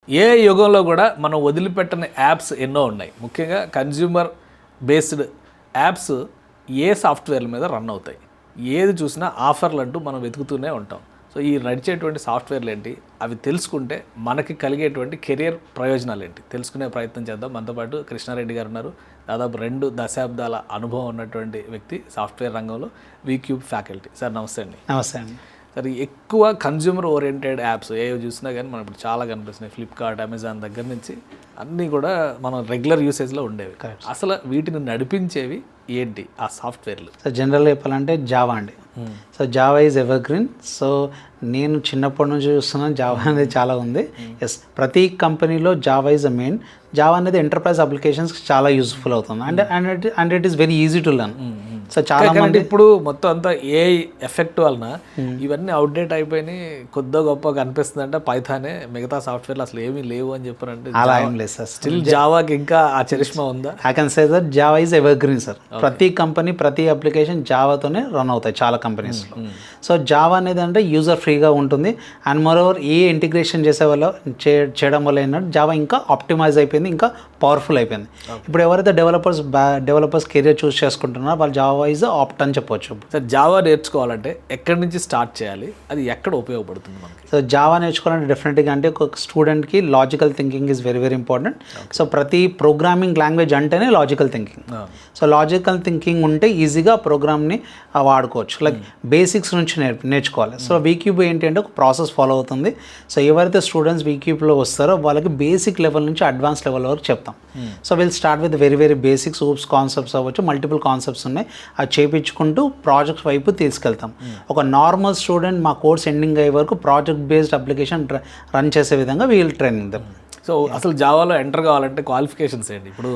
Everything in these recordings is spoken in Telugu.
ఏ యుగంలో కూడా మనం వదిలిపెట్టని యాప్స్ ఎన్నో ఉన్నాయి. ముఖ్యంగా కన్జ్యూమర్ బేస్డ్ యాప్స్ ఏ సాఫ్ట్వేర్ల మీద రన్ అవుతాయి. ఏది చూసినా ఆఫర్లు అంటూ మనం వెతుకుతూనే ఉంటాం. సో ఈ నడిచేటువంటి సాఫ్ట్వేర్లు ఏంటి, అవి తెలుసుకుంటే మనకి కలిగేటువంటి కెరియర్ ప్రయోజనాలు ఏంటి తెలుసుకునే ప్రయత్నం చేద్దాం. మనతో పాటు కృష్ణారెడ్డి గారు ఉన్నారు. దాదాపు 2 దశాబ్దాల అనుభవం ఉన్నటువంటి వ్యక్తి సాఫ్ట్వేర్ రంగంలో, వీక్యూబ్ ఫ్యాకల్టీ. సార్ నమస్తే అండి. నమస్తే అండి. సరే, ఎక్కువ కన్జ్యూమర్ ఓరియంటెడ్ యాప్స్ ఏవి చూసినా కానీ మనం ఇప్పుడు చాలా కనిపిస్తున్నాయి. ఫ్లిప్కార్ట్, అమెజాన్ దగ్గర నుంచి అన్నీ కూడా మనం రెగ్యులర్ యూసేజ్లో ఉండేవి. అసలు వీటిని నడిపించేవి ఏంటి ఆ సాఫ్ట్వేర్లు? సో జనరల్గా చెప్పాలంటే జావా అండి. So Java is ever green. So నేను చిన్నప్పటి నుంచి చూస్తున్నాను జావా అనేది చాలా ఉంది. ఎస్, ప్రతి కంపెనీలో Java is a main. Java అనేది ఎంటర్ప్రైజ్ అప్లికేషన్స్కి చాలా యూస్ఫుల్ అవుతుంది. And it is very easy to learn. So చాలా మంది ఇప్పుడు మొత్తం అంతా ఏఐ ఎఫెక్ట్ వలన ఇవన్నీ అవుట్డేట్ అయిపోయి కొద్దిగా గొప్ప కనిపిస్తుంది. అంటే పైథానే, మిగతా సాఫ్ట్వేర్లు అసలు ఏమీ లేవు అని చెప్పారంటే అలా ఏం లేదు సార్. స్టిల్ జావాకి ఇంకా ఆ చరిష్మా ఉందా? I can say that Java is ever green sir. ప్రతి కంపెనీ, ప్రతి అప్లికేషన్ జావాతోనే రన్ అవుతాయి చాలా కంపెనీస్లో. సో జావా అనేది అంటే యూజర్ ఫ్రీగా ఉంటుంది. అండ్ మోరోవర్ ఏ ఇంటిగ్రేషన్ చేయడం వల్ల ఏంటంటే జావా ఇంకా ఆప్టిమైజ్ అయిపోయింది, ఇంకా పవర్ఫుల్ అయిపోయింది. ఇప్పుడు ఎవరైతే డెవలపర్స్ కెరియర్ చూస్ చేసుకుంటున్నారో వాళ్ళు జావా ఈజ్ ఆప్ట్ అని చెప్పొచ్చు. సార్, జావా నేర్చుకోవాలంటే ఎక్కడి నుంచి స్టార్ట్ చేయాలి, అది ఎక్కడ ఉపయోగపడుతుంది మనకి? సో జావా నేర్చుకోవాలంటే డెఫినెట్గా అంటే ఒక స్టూడెంట్కి logical thinking is very very important. So ప్రతి ప్రోగ్రామింగ్ లాంగ్వేజ్ అంటేనే logical thinking. So logical thinking ఉంటే ఈజీగా ప్రోగ్రామ్ని వాడుకోవచ్చు. లైక్ బేసిక్స్ నుంచి నేర్చుకోవాలి. సో వీక్యూబ్ ఏంటి అంటే ఒక ప్రాసెస్ ఫాలో అవుతుంది. సో ఎవరైతే స్టూడెంట్స్ వీక్యూబ్లో వస్తారో వాళ్ళకి బేసిక్ లెవెల్ నుంచి అడ్వాన్స్ లెవెల్ వరకు చెప్తాం. So will start with very very basics, oops concepts అవ్వచ్చు, మల్టిపుల్ కాన్సెప్ట్స్ ఉన్నాయి. అది చేయించుకుంటూ ప్రాజెక్ట్స్ వైపు తీసుకెళ్తాం. ఒక నార్మల్ స్టూడెంట్ మా కోర్స్ ఎండింగ్ అయ్యే వరకు ప్రాజెక్ట్ బేస్డ్ అప్లికేషన్ రన్ చేసే విధంగా వీల్ ట్రైనింగ్ దెమ్. సో అసలు జావాలో ఎంటర్ కావాలంటే క్వాలిఫికేషన్స్ ఏంటి? ఇప్పుడు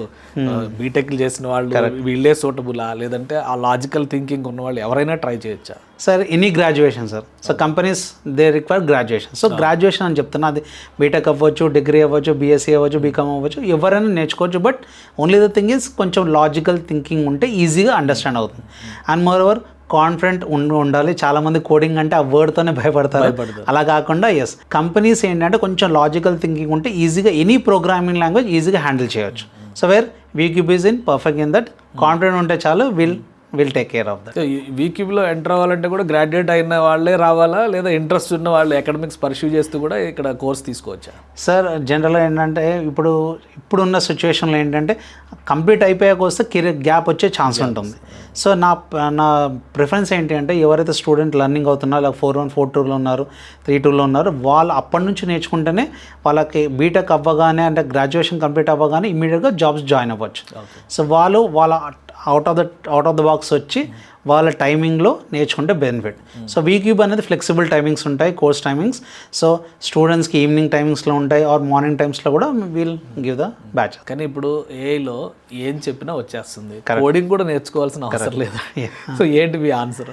బీటెక్లు చేసిన వాళ్ళు వీళ్ళే సూటబులా, లేదంటే ఆ లాజికల్ థింకింగ్ ఉన్న వాళ్ళు ఎవరైనా ట్రై చేయొచ్చా? Sir any graduation sir. So companies they require graduation. So graduation అని చెప్తున్నా, అది బీటెక్ అవ్వచ్చు, డిగ్రీ అవ్వచ్చు, బీఎస్సీ అవ్వచ్చు, బీకామ్ అవ్వచ్చు, ఎవరైనా నేర్చుకోవచ్చు. But only the thing is కొంచెం లాజికల్ థింకింగ్ ఉంటే ఈజీగా అండర్స్టాండ్ అవుతుంది. అండ్ మోర్ ఓవర్ కాన్ఫిడెంట్ ఉండాలి. చాలామంది కోడింగ్ అంటే ఆ వర్డ్తోనే భయపడతారు. అలా కాకుండా ఎస్, కంపెనీస్ ఏంటంటే కొంచెం లాజికల్ థింకింగ్ ఉంటే ఈజీగా ఎనీ ప్రోగ్రామింగ్ లాంగ్వేజ్ ఈజీగా హ్యాండిల్ చేయొచ్చు. So where VCube is in perfect in that. Confident ఉంటే చాలు, will take care of that. వీక్యూబ్లో ఎంటర్ అవ్వాలంటే కూడా గ్రాడ్యుయేట్ అయిన వాళ్ళే రావాలా, లేదా ఇంట్రెస్ట్ ఉన్న వాళ్ళు అకాడమిక్స్ పర్స్యూ చేస్తూ కూడా ఇక్కడ కోర్స్ తీసుకోవచ్చా? సార్ జనరల్గా ఏంటంటే ఇప్పుడున్న సిచ్యువేషన్లో ఏంటంటే కంప్లీట్ అయిపోయాక వస్తే కెరీర్ గ్యాప్ వచ్చే ఛాన్స్ ఉంటుంది. సో నా ప్రిఫరెన్స్ ఏంటి అంటే ఎవరైతే స్టూడెంట్ లర్నింగ్ అవుతున్నారో, ఇలా 4-1, 4-2లో ఉన్నారు, 3-2లో ఉన్నారు, వాళ్ళు అప్పటి నుంచి నేర్చుకుంటేనే వాళ్ళకి బీటెక్ అవ్వగానే అంటే గ్రాడ్యుయేషన్ కంప్లీట్ అవ్వగానే ఇమీడియట్గా జాబ్స్ జాయిన్ అవ్వచ్చు. సో వాళ్ళ అవుట్ ఆఫ్ ద బాక్స్ వచ్చి వాళ్ళ టైమింగ్లో నేర్చుకుంటే బెనిఫిట్. సో వీక్యూబ్ అనేది ఫ్లెక్సిబుల్ టైమింగ్స్ ఉంటాయి, కోర్స్ టైమింగ్స్. సో స్టూడెంట్స్కి ఈవినింగ్ టైమింగ్స్లో ఉంటాయి ఆర్ మార్నింగ్ టైమ్స్లో కూడా వీల్ గివ్ ద బ్యాచ్. కానీ ఇప్పుడు ఏఐలో ఏం చెప్పినా వచ్చేస్తుంది, కోడింగ్ కూడా నేర్చుకోవాల్సిన అవసరం లేదు. సో ఏంటి మీ ఆన్సర్?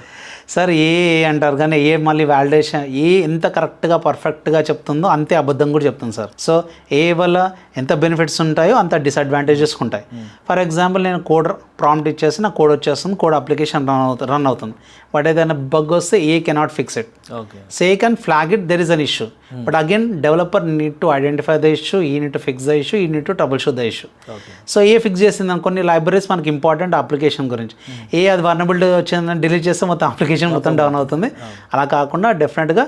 సార్ ఏ అంటారు కానీ ఏ మళ్ళీ వ్యాలిడేషన్ ఎంత కరెక్ట్గా పర్ఫెక్ట్గా చెప్తుందో అంతే అబద్ధం కూడా చెప్తుంది సార్. సో ఏ వల్ల ఎంత బెనిఫిట్స్ ఉంటాయో అంత డిసడ్వాంటేజెస్ ఉంటాయి. ఫర్ ఎగ్జాంపుల్ నేను కోడ్ ప్రాంప్ట్ ఇచ్చేసి నాకు కోడ్ వచ్చేస్తుంది, కోడ్ అప్లికేషన్ రన్ అవుతుంది. బట్ ఏదైనా బగ్ వస్తే AI cannot fix it. So AI can flag it, there is an issue. But again developer need to identify the issue, ఈ need to fix the issue, ఈ need to troubleshoot the issue. So AI fix చేసింది కొన్ని లైబ్రరీస్ మనకి ఇంపార్టెంట్ అప్లికేషన్ గురించి, ఏ అది వర్నబిలిటీ వచ్చిందని డిలీట్ చేస్తే మొత్తం అప్లికేషన్ మొత్తం డౌన్ అవుతుంది. అలా కాకుండా డెఫినెట్గా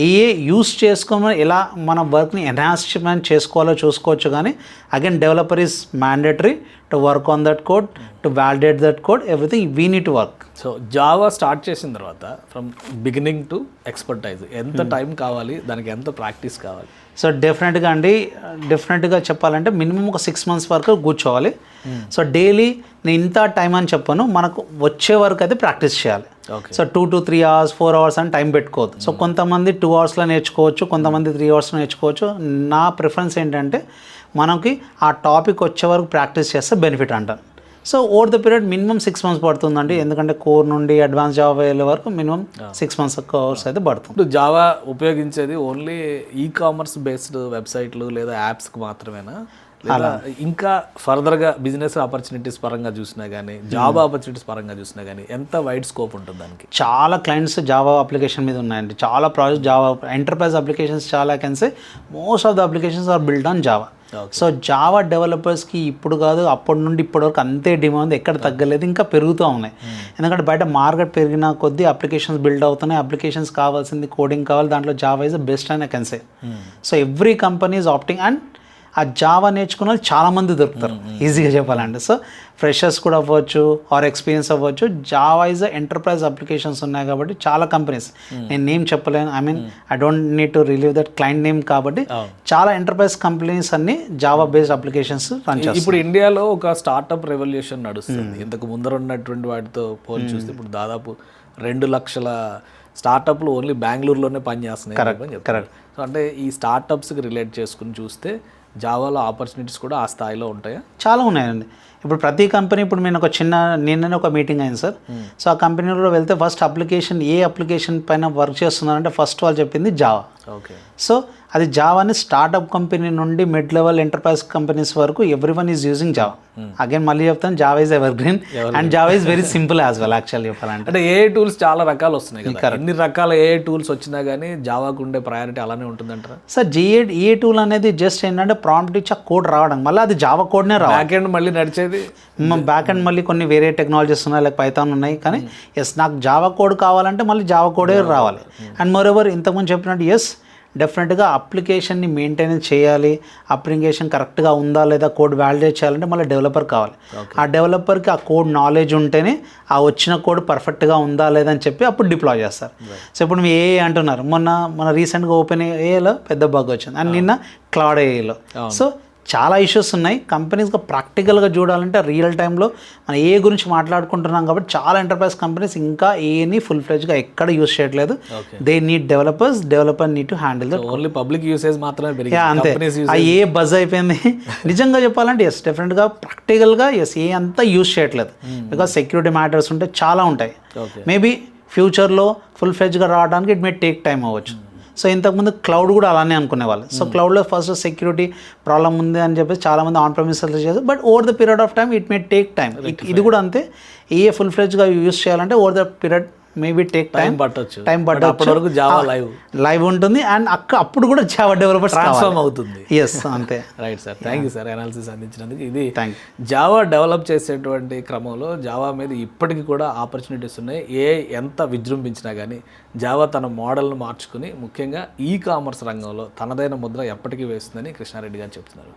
ఏ యూస్ చేసుకోమని ఎలా మన వర్క్ని ఎన్హాన్స్మెంట్ చేసుకోవాలో చూసుకోవచ్చు. కానీ again developer is mandatory to work on that code, to validate that code, everything we need to work. So Java start చేసిన తర్వాత ఫ్రమ్ బిగినింగ్ టు ఎక్స్పర్టైజ్ ఎంత టైం కావాలి, దానికి ఎంత ప్రాక్టీస్ కావాలి? సో డెఫినెట్గా చెప్పాలంటే మినిమం ఒక 6 months వరకు కూర్చోవాలి. సో డైలీ నేను ఇంత టైం అని చెప్పను, మనకు వచ్చే వరకు అయితే ప్రాక్టీస్ చేయాలి. సో 2 to 3 hours, 4 hours అని టైం పెట్టుకోవద్దు. సో కొంతమంది 2 hours నేర్చుకోవచ్చు, కొంతమంది 3 hours నేర్చుకోవచ్చు. నా ప్రిఫరెన్స్ ఏంటంటే మనకి ఆ టాపిక్ వచ్చే వరకు ప్రాక్టీస్ చేస్తే బెనిఫిట్ అంటాను. So over the period minimum 6 months పడుతుందండి. ఎందుకంటే కోర్ నుండి అడ్వాన్స్ జావా వెళ్ళే వరకు మినిమం 6 months కోర్స్ అయితే పడుతుంది. ఇప్పుడు జావా ఉపయోగించేది ఓన్లీ ఈ కామర్స్ బేస్డ్ వెబ్సైట్లు లేదా యాప్స్కి మాత్రమేనా, లేదా ఇంకా ఫర్దర్గా బిజినెస్ ఆపర్చునిటీస్ పరంగా చూసినా కానీ జాబ్ ఆపర్చునిటీస్ పరంగా చూసినా కానీ ఎంత వైడ్ స్కోప్ ఉంటుంది దానికి? చాలా క్లయింట్స్ జావా అప్లికేషన్ మీద ఉన్నాయండి, చాలా ప్రాజెక్ట్ జావా ఎంటర్ప్రైజ్ అప్లికేషన్స్ చాలా can say most of the applications are build on Java. So Java డెవలపర్స్కి ఇప్పుడు కాదు అప్పటి నుండి ఇప్పటి వరకు అంతే డిమాండ్, ఎక్కడ తగ్గలేదు, ఇంకా పెరుగుతూ ఉన్నాయి. ఎందుకంటే బయట మార్కెట్ పెరిగిన కొద్దీ అప్లికేషన్స్ బిల్డ్ అవుతున్నాయి, అప్లికేషన్స్ కావాల్సింది కోడింగ్ కావాలి, దాంట్లో జావా ఇస్ ద బెస్ట్ అని can say. So every company is opting and ఆ జావా నేర్చుకున్న వాళ్ళు చాలామంది దొరుకుతారు ఈజీగా చెప్పాలంటే. సో ఫ్రెషర్స్ కూడా అవ్వచ్చు ఆర్ ఎక్స్పీరియన్స్ అవ్వచ్చు. జావా ఇస్ ఎంటర్ప్రైజ్ అప్లికేషన్స్ ఉన్నాయి కాబట్టి చాలా కంపెనీస్, నేను నేమ్ చెప్పలేను, I mean I don't need to relieve that client name, కాబట్టి చాలా ఎంటర్ప్రైజ్ కంపెనీస్ అన్ని జావా బేస్డ్ అప్లికేషన్స్ రన్ చేస్తాయి. ఇప్పుడు ఇండియాలో ఒక స్టార్టప్ రెవల్యూషన్ నడుస్తుంది. ఇంతకు ముందర ఉన్నటువంటి వాటితో పోలి చూస్తే ఇప్పుడు దాదాపు 2 లక్షల స్టార్టప్లు ఓన్లీ బెంగళూరులోనే పనిచేస్తున్నాయి. కరెక్ట్. సో అంటే ఈ స్టార్టప్స్కి రిలేట్ చేసుకుని చూస్తే జావాలో ఆపర్చునిటీస్ కూడా ఆ స్థాయిలో ఉంటాయా? చాలా ఉన్నాయండి. ఇప్పుడు ప్రతి కంపెనీ, ఇప్పుడు నేను నిన్ననే ఒక మీటింగ్ అయింది సార్. సో ఆ కంపెనీలో వెళ్తే ఫస్ట్ అప్లికేషన్ ఏ అప్లికేషన్ పైన వర్క్ చేస్తున్నారంటే ఫస్ట్ వాళ్ళు చెప్పింది జావా. ఓకే. సో అది జావాని స్టార్టప్ కంపెనీ నుండి మిడ్ లెవెల్ ఎంటర్ప్రైజ్ కంపెనీస్ వరకు every one is using Java. Again మళ్ళీ చెప్తాను, Java is ever green and Java is very simple as well actual చెప్పాలంటే. అంటే ఏఐ టూల్స్ చాలా రకాలు వస్తున్నాయి కదా, ఎన్ని రకాల ఏఐ టూల్స్ వచ్చినా కానీ జావాకు ఉండే ప్రయారిటీ అలానే ఉంటుందంటారా? సార్ ఏ టూల్ అనేది జస్ట్ ఏంటంటే ప్రాంప్ట్ ఇచ్చి ఆ కోడ్ రావడం, మళ్ళీ అది జావా కోడ్నే రావాలి. బ్యాక్ ఎండ్ మళ్ళీ నడిచేది బ్యాక్ అండ్ మళ్ళీ కొన్ని వేరే టెక్నాలజీస్ ఉన్నాయి, లైక్ పైథాన్ ఉన్నాయి, కానీ ఎస్ నాకు జావా కోడ్ కావాలంటే మళ్ళీ జావా కోడే రావాలి. అండ్ మోర్ ఓవర్ ఇంతకుముందు చెప్పినట్టు ఎస్ డెఫినెట్గా అప్లికేషన్ని మెయింటెనెన్స్ చేయాలి, అప్లికేషన్ కరెక్ట్గా ఉందా లేదా కోడ్ వ్యాలిడేట్ చేయాలంటే మళ్ళీ డెవలపర్ కావాలి. ఆ డెవలపర్కి ఆ కోడ్ నాలెడ్జ్ ఉంటేనే ఆ వచ్చిన కోడ్ పర్ఫెక్ట్గా ఉందా లేదా అని చెప్పి అప్పుడు డిప్లాయ్ చేస్తారు. సో ఇప్పుడు మీ ఏఐ అంటున్నారు, మన రీసెంట్గా ఓపెన్ ఏఐలో పెద్ద బగ్ వచ్చింది అండ్ నిన్న క్లౌడ్ ఏఐలో. సో చాలా ఇష్యూస్ ఉన్నాయి. కంపెనీస్గా ప్రాక్టికల్గా చూడాలంటే రియల్ టైంలో మనం ఏ గురించి మాట్లాడుకుంటున్నాం కాబట్టి చాలా ఎంటర్ప్రైజ్ కంపెనీస్ ఇంకా ఏని ఫుల్ ఫ్లెడ్జ్గా ఎక్కడ యూస్ చేయట్లేదు. They need developer need to handle that. Only public usage మాత్రమే అంతే. ఆ ఏ బజ్ అయిపోయింది నిజంగా చెప్పాలంటే ఎస్ డెఫినెట్గా ప్రాక్టికల్గా ఎస్ ఏ అంతా యూస్ చేయట్లేదు, బికాస్ సెక్యూరిటీ మ్యాటర్స్ ఉంటే చాలా ఉంటాయి. మేబీ ఫ్యూచర్లో ఫుల్ ఫ్లెడ్జ్గా రావడానికి ఇట్ మే టేక్ టైం అవ్వచ్చు. సో ఇంతకుముందు క్లౌడ్ కూడా అలానే అనుకునేవాళ్ళు. సో క్లౌడ్లో ఫస్ట్ సెక్యూరిటీ ప్రాబ్లమ్ ఉంది అని చెప్పేసి చాలామంది ఆన్ ప్రెమిసెస్ చేస్తారు, but over the period of time it may take time. ఇది కూడా అంతే, ఏ ఫుల్ ఫ్లెడ్జ్గా యూస్ చేయాలంటే over the period maybe take time పట్టొచ్చు. అప్పటి వరకు జావా లైవ్ ఉంటుంది అండ్ అప్పుడు కూడా జావా డెవలపర్స్ ట్రాన్స్ఫార్మ్ అవుతుంది. ఎస్ అంతే. Right sir, thank you sir analysis అందించినందుకు. ఇది జావా డెవలప్ చేసేటువంటి క్రమంలో జావా మీద ఇప్పటికీ కూడా ఆపర్చునిటీస్ ఉన్నాయి. ఎంత విజృంభించినా కానీ జావా తన మోడల్ను మార్చుకుని ముఖ్యంగా ఈ కామర్స్ రంగంలో తనదైన ముద్ర ఎప్పటికీ వేస్తుందని కృష్ణారెడ్డి గారు చెప్తున్నారు.